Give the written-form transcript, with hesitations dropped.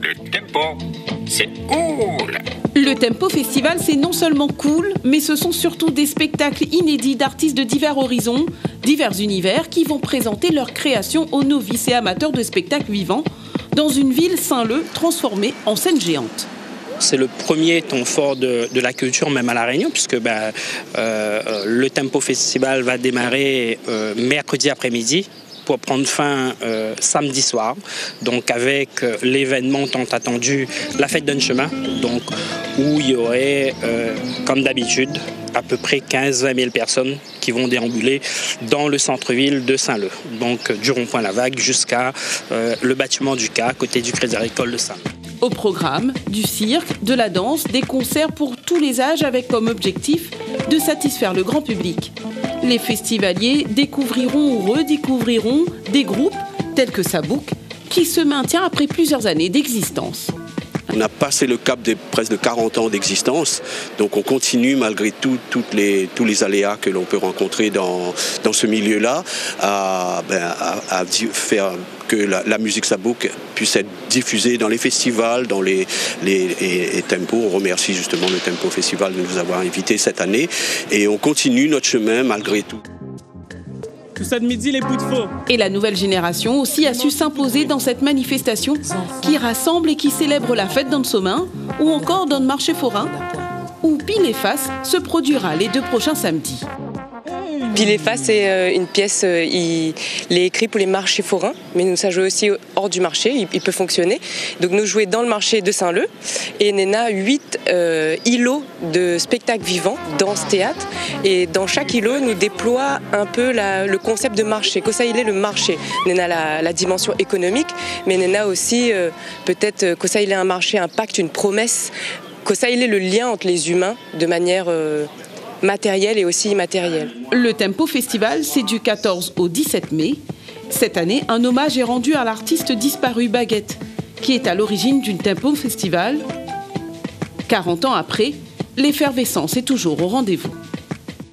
Le Tempo, c'est cool. Le Tempo Festival, c'est non seulement cool, mais ce sont surtout des spectacles inédits d'artistes de divers horizons, divers univers, qui vont présenter leurs créations aux novices et amateurs de spectacles vivants dans une ville, Saint-Leu, transformée en scène géante. C'est le premier temps fort de la culture, même à La Réunion, puisque le Tempo Festival va démarrer mercredi après-midi pour prendre fin samedi soir, donc avec l'événement tant attendu, la fête d'un chemin, donc, où il y aurait, comme d'habitude, à peu près 15-20 000 personnes qui vont déambuler dans le centre-ville de Saint-Leu, donc du rond-point La Vague jusqu'à le bâtiment du CA, à côté du Crédit Agricole de Saint-Leu. Au programme, du cirque, de la danse, des concerts pour tous les âges avec comme objectif de satisfaire le grand public. Les festivaliers découvriront ou redécouvriront des groupes tels que Sabouk qui se maintient après plusieurs années d'existence. On a passé le cap des presque 40 ans d'existence, donc on continue malgré tous les aléas que l'on peut rencontrer dans ce milieu-là à faire que la musique Sabouk puisse être diffusée dans les festivals, dans les tempos. On remercie justement le Tempo Festival de nous avoir invités cette année et on continue notre chemin malgré tout. Tout ça de midi, les bouts de faux. Et la nouvelle génération aussi a su s'imposer dans cette manifestation qui rassemble et qui célèbre la fête d'Ansomin ou encore dans le marché forain où Pile et Face se produira les 2 prochains samedis. Pile et Face, c'est une pièce, il est écrit pour les marchés forains, mais nous ça joue aussi hors du marché, il peut fonctionner. Donc nous jouons dans le marché de Saint-Leu et Néna 8 îlots de spectacles vivants dans ce théâtre. Et dans chaque îlot, nous déploie un peu le concept de marché. Kosa il est le marché. Néna la dimension économique, mais Néna aussi peut-être Kosa il est un marché, un pacte, une promesse. Kosa il est le lien entre les humains de manière matériel et aussi immatériel. Le Tempo Festival, c'est du 14 au 17 mai. Cette année, un hommage est rendu à l'artiste disparu Baguette, qui est à l'origine du Tempo Festival. 40 ans après, l'effervescence est toujours au rendez-vous.